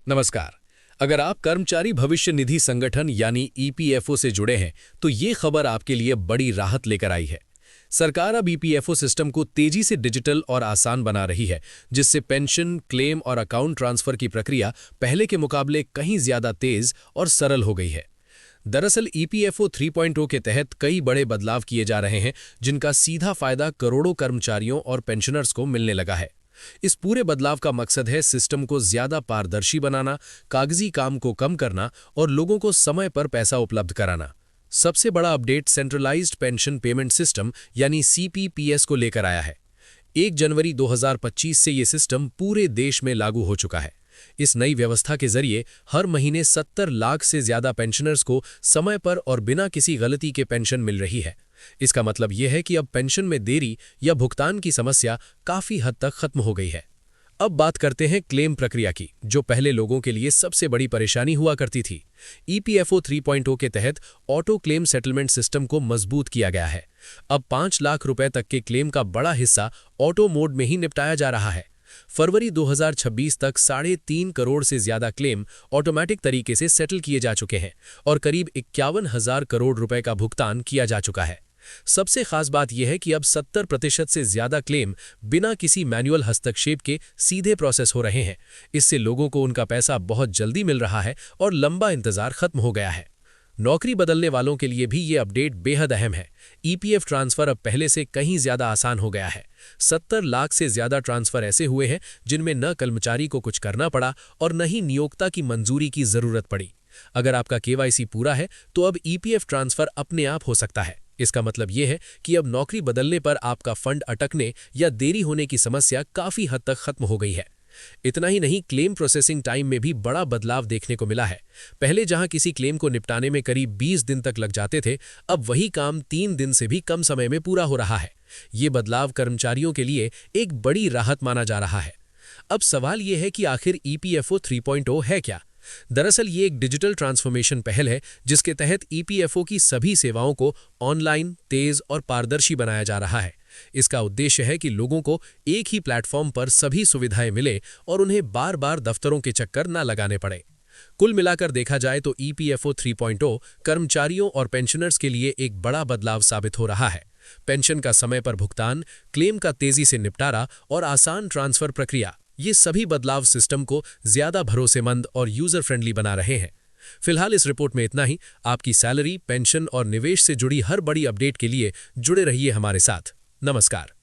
नमस्कार। अगर आप कर्मचारी भविष्य निधि संगठन यानी ईपीएफओ से जुड़े हैं तो ये खबर आपके लिए बड़ी राहत लेकर आई है। सरकार अब ईपीएफओ सिस्टम को तेजी से डिजिटल और आसान बना रही है, जिससे पेंशन, क्लेम और अकाउंट ट्रांसफर की प्रक्रिया पहले के मुकाबले कहीं ज्यादा तेज और सरल हो गई है। दरअसल ईपीएफओ 3.0 के तहत कई बड़े बदलाव किए जा रहे हैं, जिनका सीधा फायदा करोड़ों कर्मचारियों और पेंशनर्स को मिलने लगा है। इस पूरे बदलाव का मकसद है सिस्टम को ज्यादा पारदर्शी बनाना, कागजी काम को कम करना और लोगों को समय पर पैसा उपलब्ध कराना। सबसे बड़ा update centralised pension payment system यानी सीपीपीएस को लेकर आया है। 1 जनवरी 2025 से ये सिस्टम पूरे देश में लागू हो चुका है। इस नई व्यवस्था के जरिए हर महीने 70 लाख से ज्यादा पेंशनर्स को समय पर और बिना किसी गलती के पेंशन मिल रही है। इसका मतलब यह है कि अब पेंशन में देरी या भुगतान की समस्या काफी हद तक खत्म हो गई है। अब बात करते हैं क्लेम प्रक्रिया की, जो पहले लोगों के लिए सबसे बड़ी परेशानी हुआ करती थी। ईपीएफओ 3.0 के तहत ऑटो क्लेम सेटलमेंट सिस्टम को मजबूत किया गया है। अब 5 लाख रुपए तक के क्लेम का बड़ा हिस्सा ऑटो मोड में ही निपटाया जा रहा है। फरवरी 2026 तक 3.5 करोड़ से ज्यादा क्लेम ऑटोमेटिक तरीके से सेटल किए जा चुके हैं और करीब 51,000 करोड़ रुपए का भुगतान किया जा चुका है। सबसे खास बात यह है कि अब 70% से ज्यादा क्लेम बिना किसी मैनुअल हस्तक्षेप के सीधे प्रोसेस हो रहे हैं। इससे लोगों को उनका पैसा बहुत जल्दी मिल रहा है और लंबा इंतजार खत्म हो गया है। नौकरी बदलने वालों के लिए भी ये अपडेट बेहद अहम है। ईपीएफ ट्रांसफर अब पहले से कहीं ज्यादा आसान हो गया है। 70 लाख से ज्यादा ट्रांसफर ऐसे हुए हैं जिनमें न कर्मचारी को कुछ करना पड़ा और न ही नियोक्ता की मंजूरी की जरूरत पड़ी। अगर आपका केवाईसी पूरा है तो अब ईपीएफ ट्रांसफर अपने आप हो सकता है। इसका मतलब यह है कि अब नौकरी बदलने पर आपका फंड अटकने या देरी होने की समस्या काफी हद तक खत्म हो गई है। इतना ही नहीं, क्लेम प्रोसेसिंग टाइम में भी बड़ा बदलाव देखने को मिला है। पहले जहां किसी क्लेम को निपटाने में करीब 20 दिन तक लग जाते थे, अब वही काम 3 दिन से भी कम समय में पूरा हो रहा है। ये बदलाव कर्मचारियों के लिए एक बड़ी राहत माना जा रहा है। अब सवाल यह है कि आखिर ईपीएफओ 3.0 है क्या? दरअसल ये एक डिजिटल ट्रांसफॉर्मेशन पहल है जिसके तहत ईपीएफओ की सभी सेवाओं को ऑनलाइन, तेज और पारदर्शी बनाया जा रहा है। इसका उद्देश्य है कि लोगों को एक ही प्लेटफॉर्म पर सभी सुविधाएं मिले और उन्हें बार बार दफ्तरों के चक्कर न लगाने पड़े। कुल मिलाकर देखा जाए तो ईपीएफओ 3.0 कर्मचारियों और पेंशनर्स के लिए एक बड़ा बदलाव साबित हो रहा है। पेंशन का समय पर भुगतान, क्लेम का तेजी से निपटारा और आसान ट्रांसफर प्रक्रिया, ये सभी बदलाव सिस्टम को ज्यादा भरोसेमंद और यूजर फ्रेंडली बना रहे हैं। फिलहाल इस रिपोर्ट में इतना ही। आपकी सैलरी, पेंशन और निवेश से जुड़ी हर बड़ी अपडेट के लिए जुड़े रहिए हमारे साथ। नमस्कार।